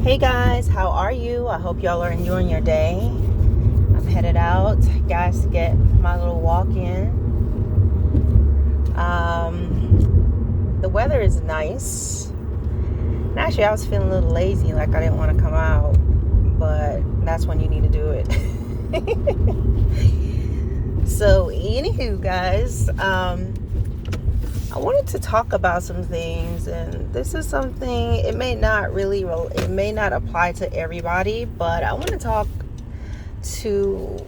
Hey guys, how are you? I hope y'all are enjoying your day. I'm headed out, guys, to get my little walk in. The weather is nice. And actually, I was feeling a little lazy, like I didn't want to come out, but that's when you need to do it. So, anywho, guys, I wanted to talk about some things, and this is something, it may not apply to everybody, but I want to talk to,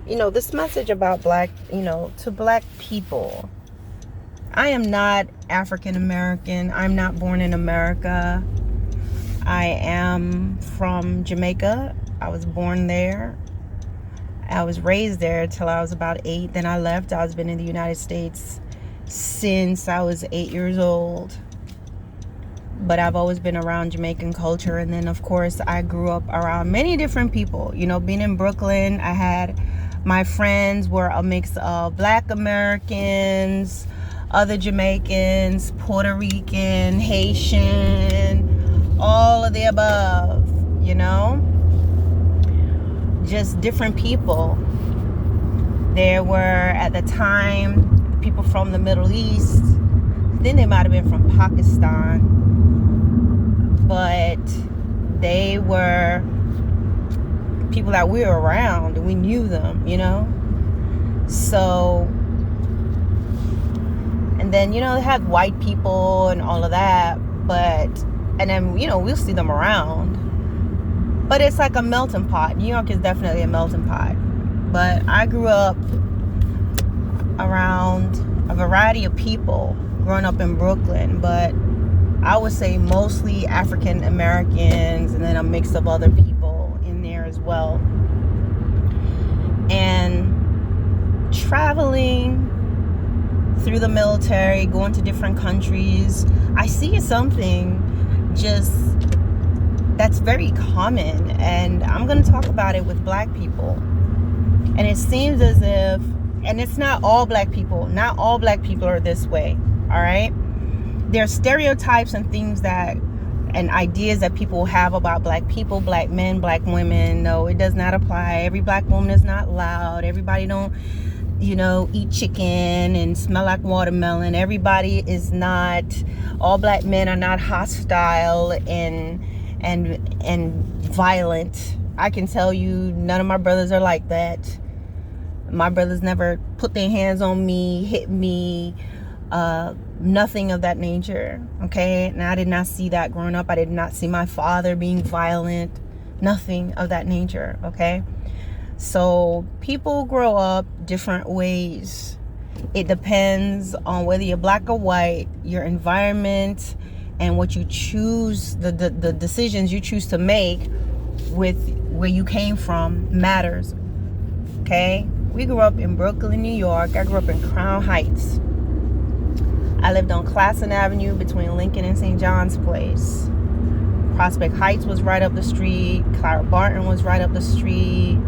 this message about to black people. I am not African American. I'm not born in America. I am from Jamaica. I was born there. I was raised there till I was about 8. Then I left. I've been in the United States since I was 8 years old. But I've always been around Jamaican culture. And then, of course, I grew up around many different people. Being in Brooklyn, I had my friends were a mix of Black Americans, other Jamaicans, Puerto Rican, Haitian, all of the above, just different people. There were, at the time, people from the Middle East. Then they might have been from Pakistan. But they were people that we were around and we knew them, So, and then, they had white people and all of that. And then, we'll see them around. But it's like a melting pot. New York is definitely a melting pot. But I grew up around a variety of people growing up in Brooklyn. But I would say mostly African Americans and then a mix of other people in there as well. And traveling through the military, going to different countries, I see something just that's very common, and I'm going to talk about it with black people. And it seems as if, and it's not all black people are this way, all right? There are stereotypes and things and ideas that people have about black people, black men, black women. No, it does not apply. Every black woman is not loud. Everybody don't, eat chicken and smell like watermelon. Everybody is not, all black men are not hostile and violent. I can tell you none of my brothers are like that. My brothers never put their hands on me, hit me, nothing of that nature. Okay, and I did not see that growing up. I did not see my father being violent, nothing of that nature. Okay, so people grow up different ways. It depends on whether you're black or white, your environment, and what you choose, the decisions you choose to make with where you came from matters. Okay, we grew up in Brooklyn, New York. I grew up in Crown Heights. I lived on Classen Avenue between Lincoln and St. John's Place. Prospect Heights was right up the street. Clara Barton was right up the street.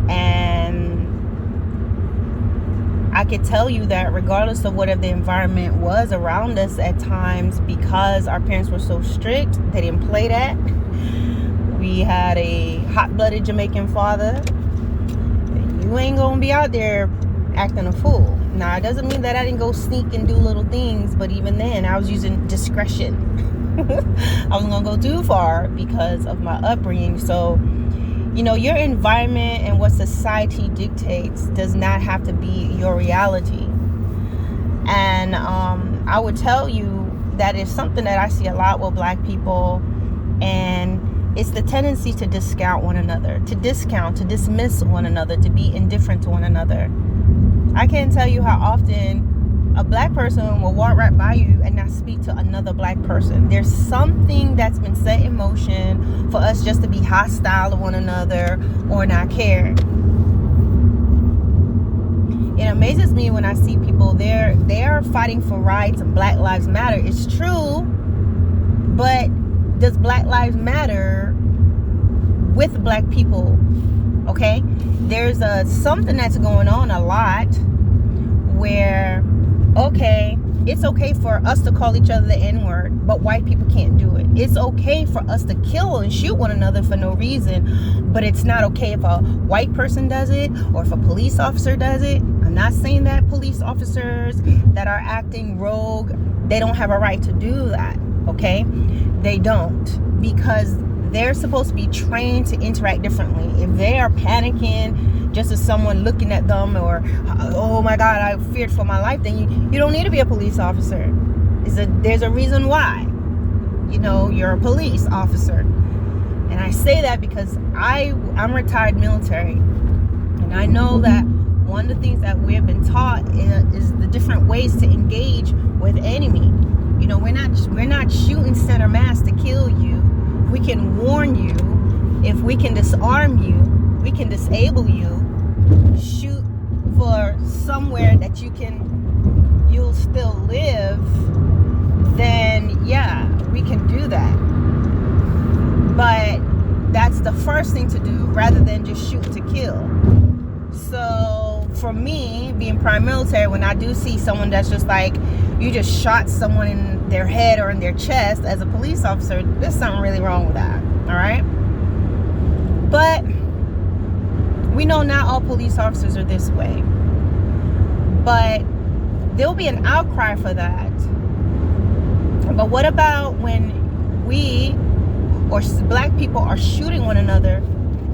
And I could tell you that regardless of whatever the environment was around us at times, because our parents were so strict, they didn't play that. We had a hot-blooded Jamaican father. You ain't gonna be out there acting a fool. Now, it doesn't mean that I didn't go sneak and do little things, but even then, I was using discretion. I wasn't gonna go too far because of my upbringing. So, your environment and what society dictates does not have to be your reality. And I would tell you that is something that I see a lot with black people, and it's the tendency to discount one another, to dismiss one another, to be indifferent to one another. I can't tell you how often a black person will walk right by you and not speak to another black person. There's something that's been set in motion for us just to be hostile to one another or not care. It amazes me when I see people, they are fighting for rights and Black Lives Matter. It's true, but does Black Lives Matter with black people? Okay, there's something that's going on a lot where, okay, It's okay for us to call each other the N-word, but white people can't do it. It's okay for us to kill and shoot one another for no reason, but it's not okay if a white person does it or if a police officer does it. I'm not saying that police officers that are acting rogue, they don't have a right to do that, okay? They don't, because they're supposed to be trained to interact differently. If they are panicking just as someone looking at them, or oh my God, I feared for my life, then you don't need to be a police officer. There's a reason why, you're a police officer. And I say that because I'm retired military, and I know that one of the things that we have been taught is the different ways to engage with enemy. We're not shooting center mass to kill you. We can warn you. If we can disarm you, we can disable you, shoot for somewhere that you'll still live, then yeah, we can do that. But that's the first thing to do, rather than just shoot to kill. So for me, being prime military, when I do see someone that's just like, you just shot someone in their head or in their chest, as a police officer, there's something really wrong with that. All right? But we know not all police officers are this way. But there'll be an outcry for that. But what about when we or black people are shooting one another?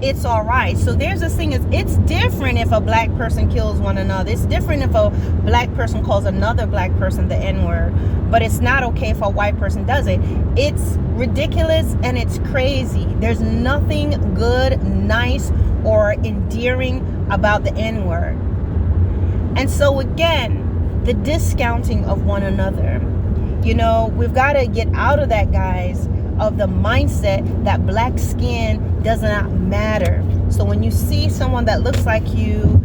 It's all right. So there's this thing, it's different if a black person kills one another. It's different if a black person calls another black person the N-word. But it's not okay if a white person does it. It's ridiculous and it's crazy. There's nothing good, nice, or endearing about the N-word. And so again, the discounting of one another. We've got to get out of that, guys, of the mindset that black skin does not matter. So when you see someone that looks like you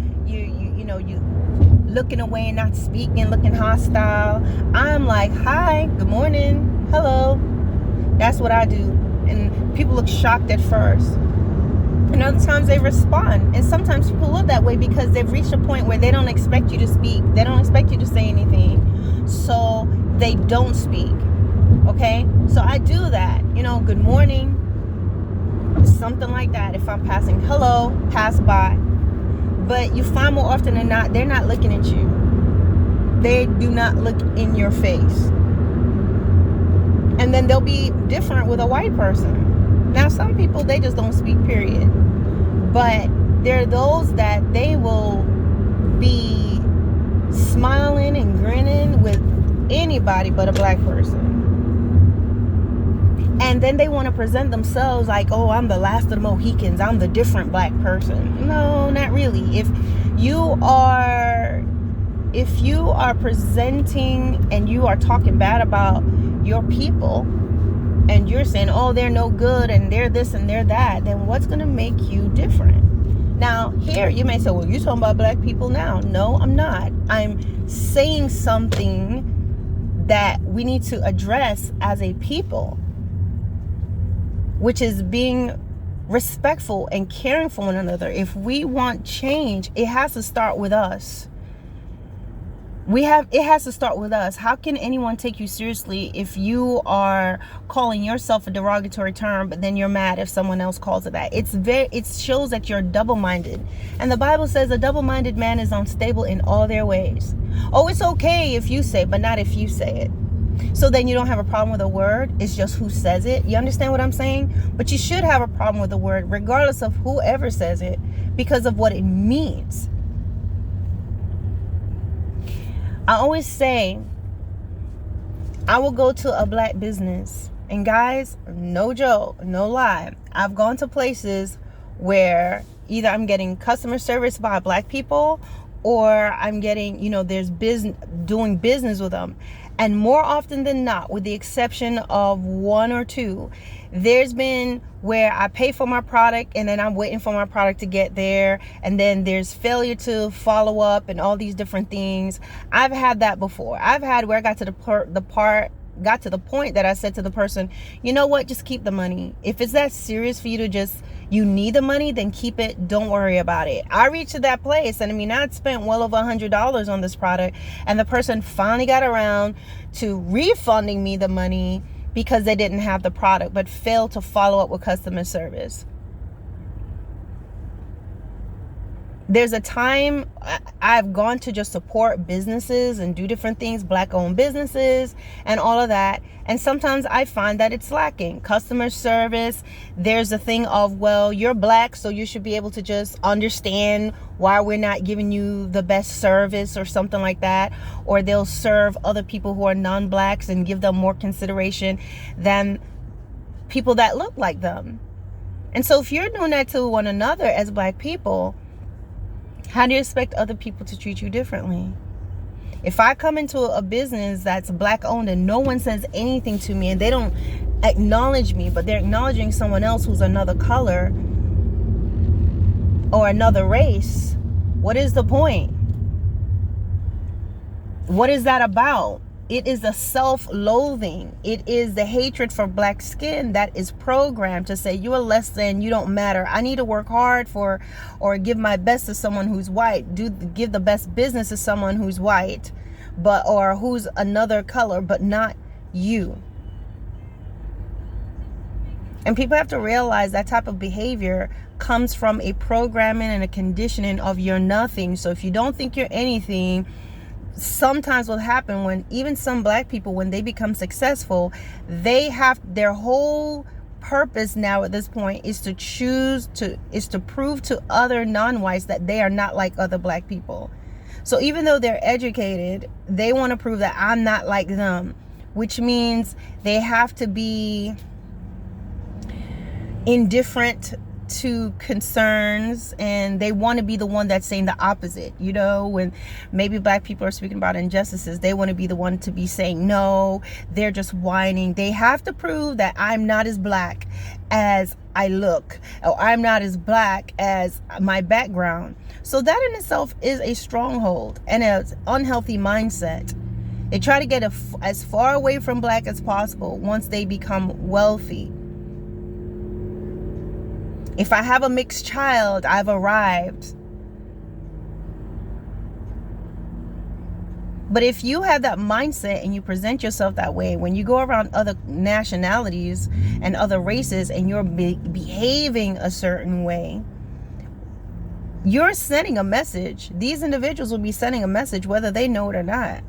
looking away and not speaking, looking hostile, I'm like, hi, good morning, hello. That's what I do. And people look shocked at first. And other times they respond. And sometimes people look that way because they've reached a point where they don't expect you to speak. They don't expect you to say anything. So they don't speak. Okay? So I do that. Good morning. Something like that. If I'm passing, hello, pass by. But you find more often than not, they're not looking at you. They do not look in your face. And then they'll be different with a white person. Now, some people, they just don't speak, period. But there are those that they will be smiling and grinning with anybody but a black person. And then they want to present themselves like, oh, I'm the last of the Mohicans. I'm the different black person. No, not really. If you are presenting and you are talking bad about your people, and you're saying, oh, they're no good and they're this and they're that, then what's going to make you different? Now, here you may say, well, you're talking about black people now. No, I'm not. I'm saying something that we need to address as a people, which is being respectful and caring for one another. If we want change, it has to start with us. It has to start with us. How can anyone take you seriously if you are calling yourself a derogatory term, but then you're mad if someone else calls it that? It shows that you're double-minded. And the Bible says a double-minded man is unstable in all their ways. Oh, it's okay if you say, but not if you say it. So then you don't have a problem with a word. It's just who says it. You understand what I'm saying? But you should have a problem with the word, regardless of whoever says it, because of what it means. I always say, I will go to a black business. And guys, no joke, no lie. I've gone to places where either I'm getting customer service by black people, or I'm getting, there's doing business with them. And more often than not, with the exception of one or two, there's been where I pay for my product and then I'm waiting for my product to get there. And then there's failure to follow up and all these different things. I've had that before. I've had where I got to the point that I said to the person, you know what, just keep the money. If it's that serious for you to just You need the money, then keep it. Don't worry about it. I reached that place, and I mean, I'd spent well over $100 on this product, and the person finally got around to refunding me the money because they didn't have the product, but failed to follow up with customer service. There's a time I've gone to just support businesses and do different things, Black-owned businesses and all of that. And sometimes I find that it's lacking. Customer service, there's a thing of, well, you're Black, so you should be able to just understand why we're not giving you the best service or something like that. Or they'll serve other people who are non-Blacks and give them more consideration than people that look like them. And so if you're doing that to one another as Black people, how do you expect other people to treat you differently? If I come into a business that's Black owned and no one says anything to me and they don't acknowledge me, but they're acknowledging someone else who's another color or another race, what is the point? What is that about? It is a self-loathing. It is the hatred for Black skin that is programmed to say you are less than, you don't matter. I need to work hard for, or give my best to someone who's white. Give the best business to someone who's white, or who's another color, but not you. And people have to realize that type of behavior comes from a programming and a conditioning of you're nothing. So if you don't think you're anything, sometimes what happens when even some Black people, when they become successful, they have their whole purpose now at this point is to prove to other non-whites that they are not like other Black people. So even though they're educated, they want to prove that I'm not like them, which means they have to be indifferent to concerns, and they want to be the one that's saying the opposite. You know, when maybe Black people are speaking about injustices, they want to be the one to be saying no. They're just whining. They have to prove that I'm not as Black as I look, or I'm not as Black as my background. So that in itself is a stronghold and an unhealthy mindset. They try to get as far away from Black as possible once they become wealthy. If I have a mixed child, I've arrived. But if you have that mindset and you present yourself that way, when you go around other nationalities and other races and you're behaving a certain way, you're sending a message. These individuals will be sending a message whether they know it or not.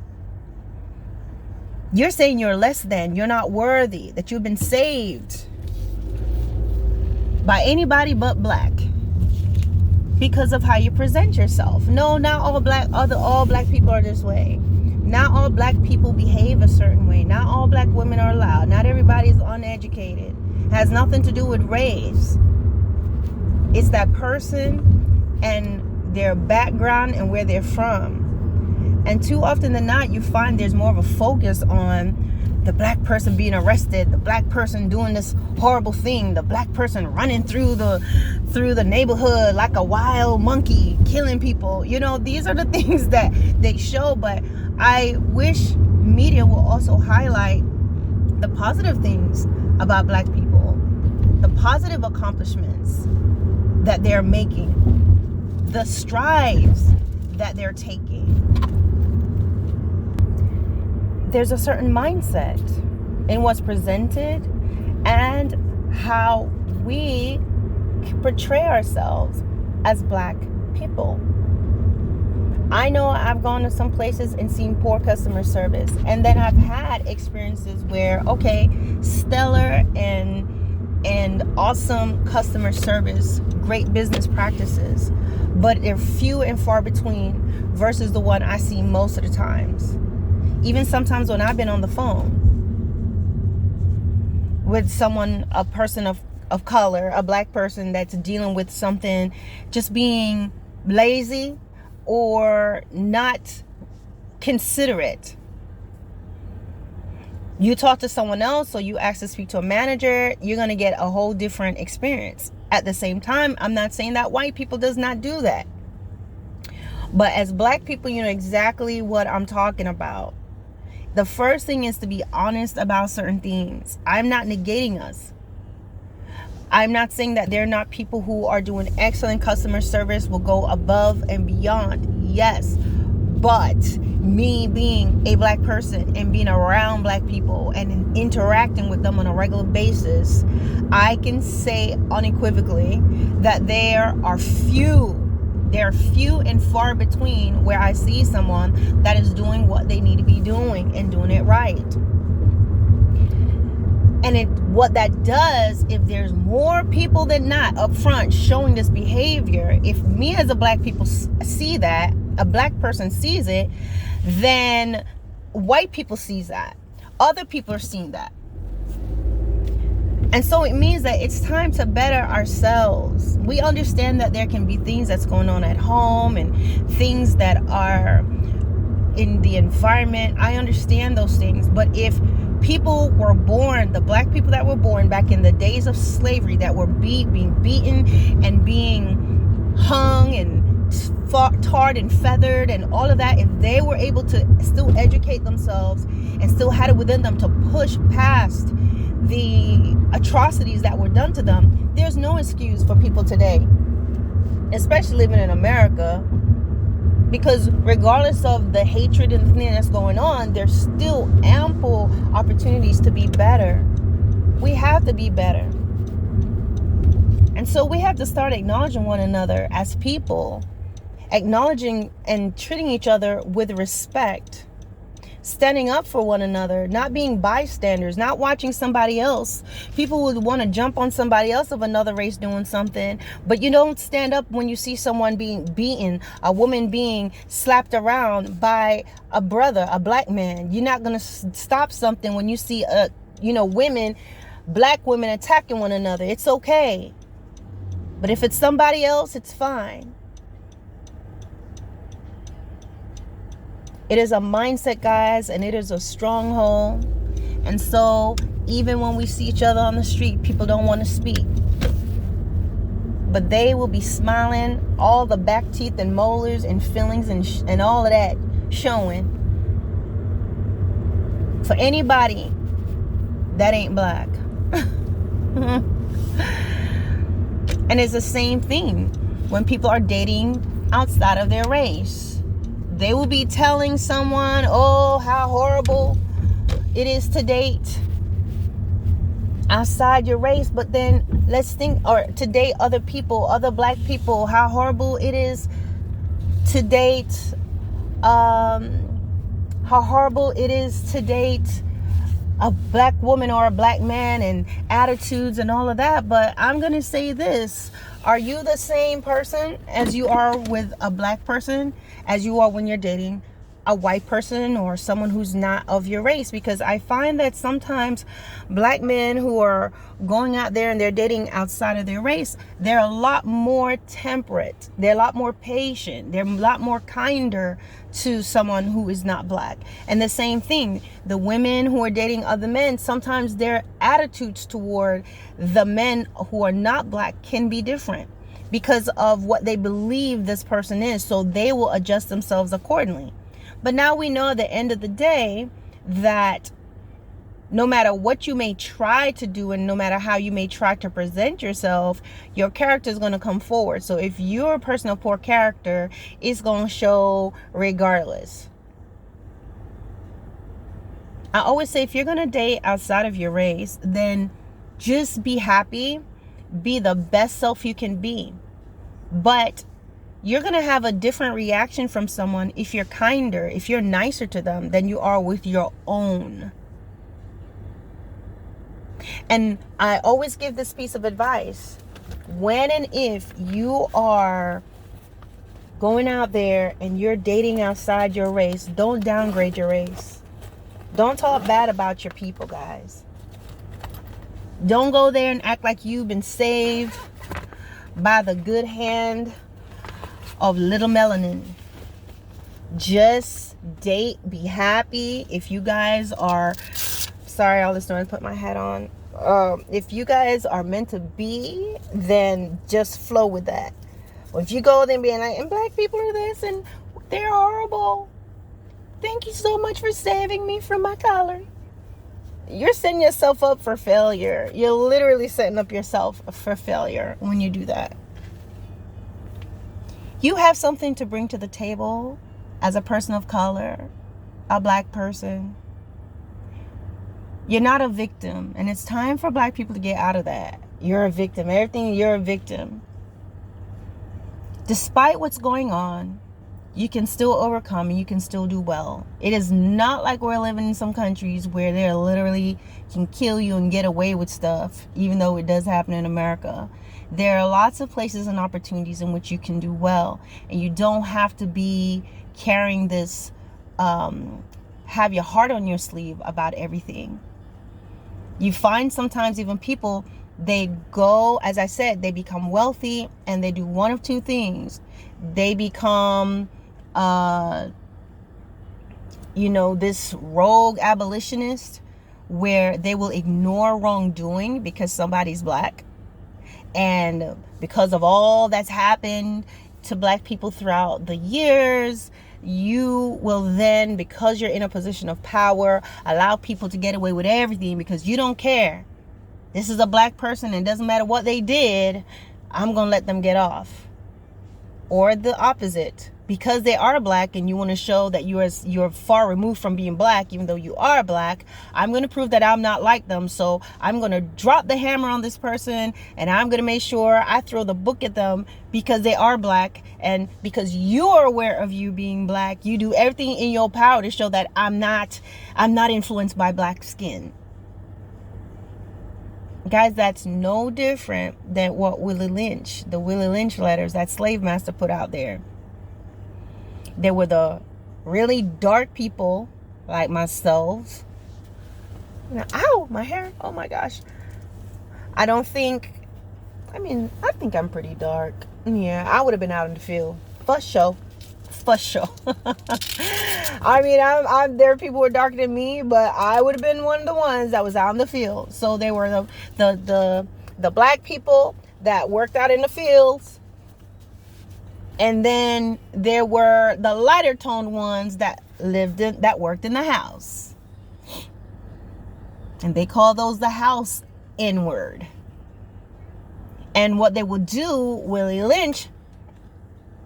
You're saying you're less than, you're not worthy, that you've been saved by anybody but Black because of how you present yourself. No, not all Black people are this way. Not all Black people behave a certain way. Not all Black women are allowed. Not everybody's uneducated. Has nothing to do with race. It's that person and their background and where they're from. And too often than not, you find there's more of a focus on the Black person being arrested, the Black person doing this horrible thing, the Black person running through the neighborhood like a wild monkey, killing people. You know, these are the things that they show. But I wish media will also highlight the positive things about Black people, the positive accomplishments that they're making, the strides that they're taking. There's a certain mindset in what's presented and how we portray ourselves as Black people. I know I've gone to some places and seen poor customer service, and then I've had experiences where, okay, stellar and awesome customer service, great business practices, but they're few and far between versus the one I see most of the times. Even sometimes when I've been on the phone with someone, a person of color, a Black person that's dealing with something, just being lazy or not considerate. You talk to someone else or you ask to speak to a manager, you're going to get a whole different experience. At the same time, I'm not saying that white people does not do that. But as Black people, you know exactly what I'm talking about. The first thing is to be honest about certain things. I'm not negating us. I'm not saying that there are not people who are doing excellent customer service, will go above and beyond. Yes. But me being a black person and being around black people and interacting with them on a regular basis, I can say unequivocally that there are few and far between where I see someone that is doing what they need to be doing and doing it right. And what that does, if there's more people than not up front showing this behavior, if me as a black people see that, a black person sees it, then white people sees that. Other people are seeing that. And so it means that it's time to better ourselves. We understand that there can be things that's going on at home and things that are in the environment. I understand those things. But if people were born, the black people that were born back in the days of slavery, that were being beaten and being hung and tarred and feathered and all of that, if they were able to still educate themselves and still had it within them to push past the atrocities that were done to them, there's no excuse for people today, especially living in America, because regardless of the hatred and the thing that's going on, there's still ample opportunities to be better. We have to be better. And so we have to start acknowledging one another as people, acknowledging and treating each other with respect, standing up for one another, not being bystanders, not watching somebody else. People would want to jump on somebody else of another race doing something, but you don't stand up when you see someone being beaten, a woman being slapped around by a brother, a black man. You're not going to stop something when you see women, black women attacking one another. It's okay. But if it's somebody else, it's fine. It is a mindset, guys, and it is a stronghold. And so even when we see each other on the street, people don't want to speak. But they will be smiling, all the back teeth and molars and fillings and all of that showing for anybody that ain't black. And it's the same thing when people are dating outside of their race. They will be telling someone, oh, how horrible it is to date outside your race. But then let's think, or to date other people, other black people, how horrible it is to date, how horrible it is to date a black woman or a black man and attitudes and all of that. But I'm going to say this. Are you the same person as you are with a black person as you are when you're dating a white person or someone who's not of your race? Because I find that sometimes black men who are going out there and they're dating outside of their race, they're a lot more temperate. They're a lot more patient. They're a lot more kinder to someone who is not black. And the same thing, the women who are dating other men, sometimes their attitudes toward the men who are not black can be different because of what they believe this person is. So they will adjust themselves accordingly. But now we know at the end of the day that no matter what you may try to do and no matter how you may try to present yourself, your character is going to come forward. So if you're a person of poor character, it's going to show regardless. I always say, if you're going to date outside of your race, then just be happy, be the best self you can be. But you're going to have a different reaction from someone if you're kinder, if you're nicer to them than you are with your own. And I always give this piece of advice. When and if you are going out there and you're dating outside your race, don't downgrade your race. Don't talk bad about your people, guys. Don't go there and act like you've been saved by the good hand of little melanin. Just date, be happy. If you guys are, sorry, I'll just put my hat on. If you guys are meant to be, then just flow with that. Or if you go there and being like, and black people are this and they're horrible, thank you so much for saving me from my color. you're setting yourself up for failure. You're literally setting up yourself for failure when you do that. You have something to bring to the table as a person of color, a black person. You're not a victim, and it's time for black people to get out of that. You're a victim. Everything, you're a victim. Despite what's going on, you can still overcome and you can still do well. It is not like we're living in some countries where they literally can kill you and get away with stuff, even though it does happen in America. There are lots of places and opportunities in which you can do well, and you don't have to be carrying this, have your heart on your sleeve about everything. You find sometimes even people, they go, as I said, they become wealthy and they do one of two things. They become, this rogue abolitionist where they will ignore wrongdoing because somebody's black. And because of all that's happened to black people throughout the years, you will then, because you're in a position of power, allow people to get away with everything because you don't care. This is a black person, and it doesn't matter what they did, I'm going to let them get off. Or the opposite. Because they are black and you want to show that you're far removed from being black, even though you are black, I'm going to prove that I'm not like them. So I'm going to drop the hammer on this person, and I'm going to make sure I throw the book at them because they are black. And because you're aware of you being black, you do everything in your power to show that I'm not influenced by black skin. Guys, that's no different than what the Willie Lynch letters that slave master put out there. There were the really dark people like myself. Ow, my hair. Oh my gosh. I think I'm pretty dark. Yeah, I would have been out in the field. First show. I mean, there are people who are darker than me, but I would have been one of the ones that was out in the field. So they were the black people that worked out in the fields. And then there were the lighter toned ones that worked in the house. And they call those the house N-word. And what they would do, Willie Lynch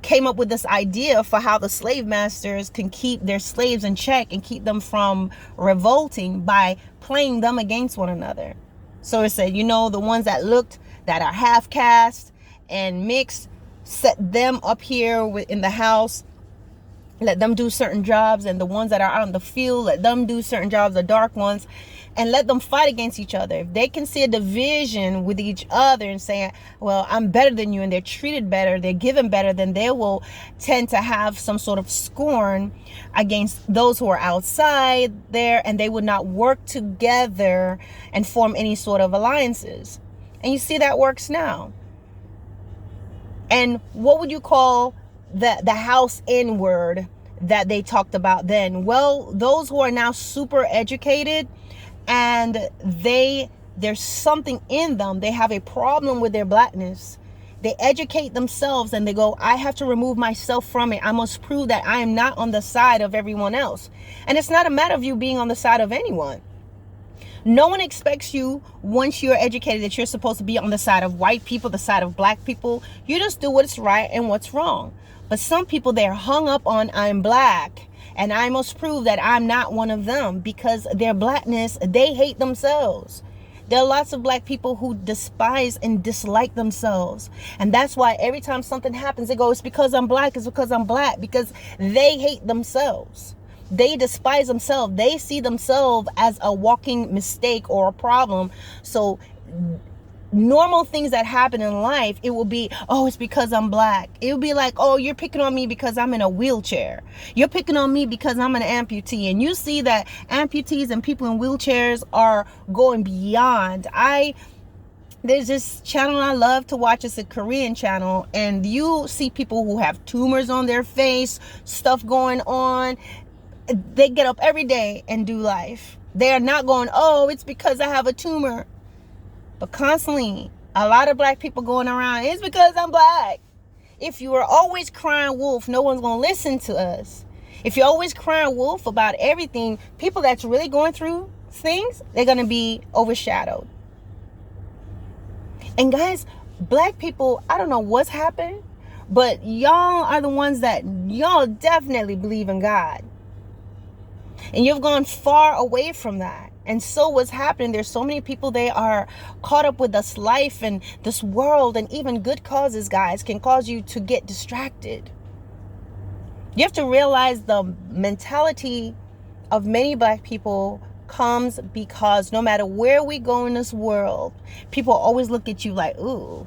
came up with this idea for how the slave masters can keep their slaves in check and keep them from revolting by playing them against one another. So it said, the ones that are half caste and mixed, set them up here in the house, let them do certain jobs, and the ones that are out in the field, let them do certain jobs, the dark ones, and let them fight against each other. If they can see a division with each other and say, well, I'm better than you, and they're treated better, they're given better, then they will tend to have some sort of scorn against those who are outside there, and they would not work together and form any sort of alliances. And you see that works now. And what would you call the house N-word that they talked about then? Well, those who are now super educated and there's something in them. They have a problem with their blackness. They educate themselves and they go, I have to remove myself from it. I must prove that I am not on the side of everyone else. And it's not a matter of you being on the side of anyone. No one expects you, once you're educated, that you're supposed to be on the side of white people, the side of black people. You just do what's right and what's wrong. But some people, they're hung up on I'm black and I must prove that I'm not one of them because their blackness, they hate themselves. There are lots of black people who despise and dislike themselves. And that's why every time something happens, they go, it's because I'm black, because they hate themselves. They despise themselves. They see themselves as a walking mistake or a problem. So normal things that happen in life, it will be, oh, it's because I'm black. It will be like, oh, you're picking on me because I'm in a wheelchair. You're picking on me because I'm an amputee. And you see that amputees and people in wheelchairs are going beyond. There's this channel I love to watch. It's a Korean channel. And you see people who have tumors on their face, stuff going on. They get up every day and do life. They are not going, oh, it's because I have a tumor. But constantly, a lot of black people going around, it's because I'm black. If you are always crying wolf, no one's going to listen to us. If you're always crying wolf about everything, people that's really going through things, they're going to be overshadowed. And guys, black people, I don't know what's happened, but y'all are the ones that y'all definitely believe in God. And you've gone far away from that. And so what's happening, there's so many people, they are caught up with this life and this world, and even good causes, guys, can cause you to get distracted. You have to realize the mentality of many black people comes because no matter where we go in this world, people always look at you like, ooh.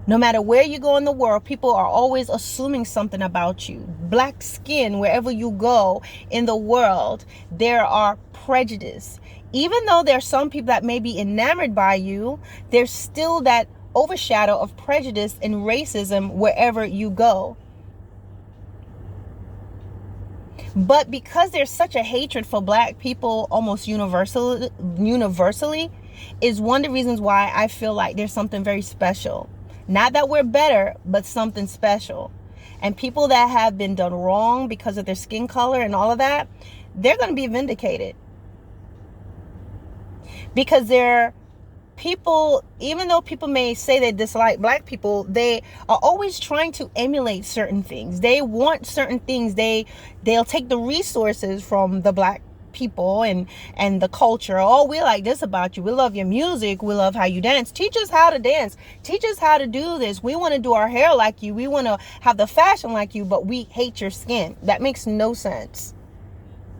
No matter where you go in the world, people are always assuming something about you. Black skin, wherever you go in the world, there are prejudice. Even though there are some people that may be enamored by you, there's still that overshadow of prejudice and racism wherever you go. But because there's such a hatred for black people almost universally, is one of the reasons why I feel like there's something very special. Not that we're better, but something special. And people that have been done wrong because of their skin color and all of that, they're going to be vindicated. Because they're people, even though people may say they dislike black people, they are always trying to emulate certain things. They want certain things. They'll take the resources from the black people and the culture. Oh, we like this about you. We love your music. We love how you dance. Teach us how to dance. Teach us how to do this. We want to do our hair like you. We want to have the fashion like you, but we hate your skin. That makes no sense.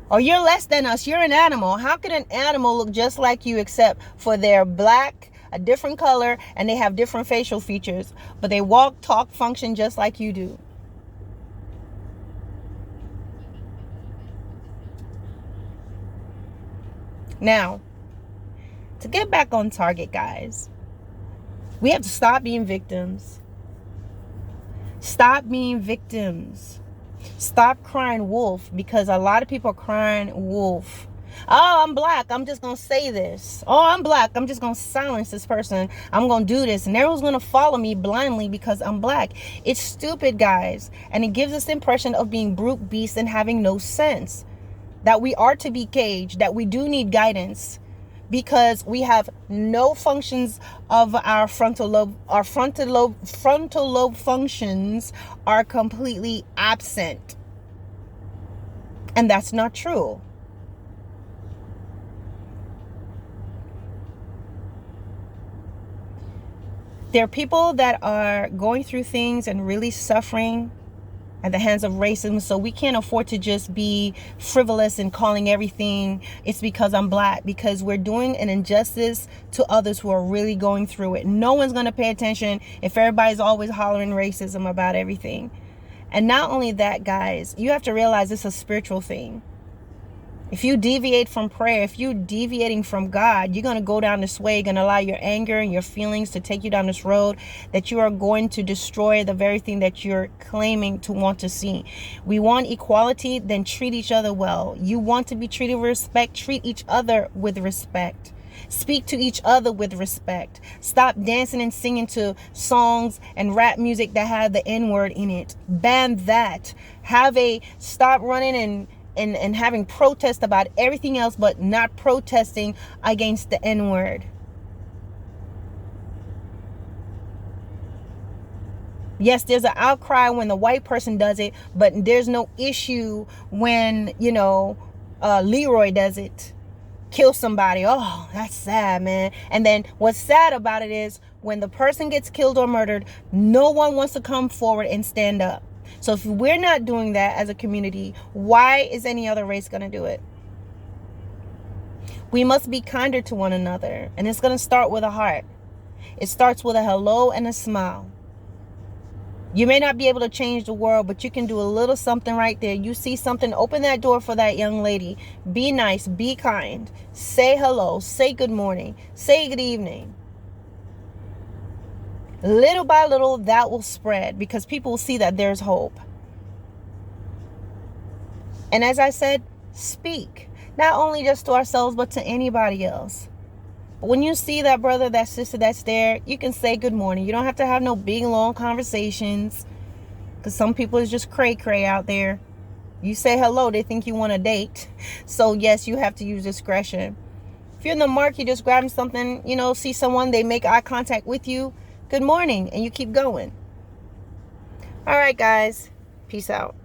Or you're less than us. You're an animal. How could an animal look just like you except for they're black, a different color, and they have different facial features, but they walk, talk, function just like you do? Now, to get back on target, guys, we have to stop being victims. Stop being victims. Stop crying wolf, because a lot of people are crying wolf. Oh, I'm black. I'm just going to say this. Oh, I'm black. I'm just going to silence this person. I'm going to do this. And everyone's going to follow me blindly because I'm black. It's stupid, guys. And it gives us the impression of being brute beasts and having no sense. That we are to be caged. That we do need guidance. Because we have no functions of our frontal lobe. Our frontal lobe functions are completely absent. And that's not true. There are people that are going through things and really suffering at the hands of racism, so we can't afford to just be frivolous and calling everything it's because I'm black, because we're doing an injustice to others who are really going through it. No one's going to pay attention if everybody's always hollering racism about everything. And not only that, guys, you have to realize it's a spiritual thing. If you deviate from prayer, if you're deviating from God, you're going to go down this way. You're going to allow your anger and your feelings to take you down this road that you are going to destroy the very thing that you're claiming to want to see. We want equality, then treat each other well. You want to be treated with respect, treat each other with respect. Speak to each other with respect. Stop dancing and singing to songs and rap music that have the N-word in it. Ban that. Stop running and having protest about everything else, but not protesting against the N-word. Yes, there's an outcry when the white person does it, but there's no issue when, Leroy does it. Kill somebody. Oh, that's sad, man. And then what's sad about it is when the person gets killed or murdered, no one wants to come forward and stand up. So if we're not doing that as a community, why is any other race going to do it? We must be kinder to one another. And it's going to start with a heart. It starts with a hello and a smile. You may not be able to change the world, but you can do a little something right there. You see something, open that door for that young lady. Be nice, be kind. Say hello, say good morning, say good evening. Little by little, that will spread because people will see that there's hope. And as I said, speak. Not only just to ourselves, but to anybody else. But when you see that brother, that sister that's there, you can say good morning. You don't have to have no big, long conversations. Because some people is just cray-cray out there. You say hello, they think you want a date. So yes, you have to use discretion. If you're in the market, you're just grabbing something, you know, see someone, they make eye contact with you, good morning, and you keep going. All right, guys. Peace out.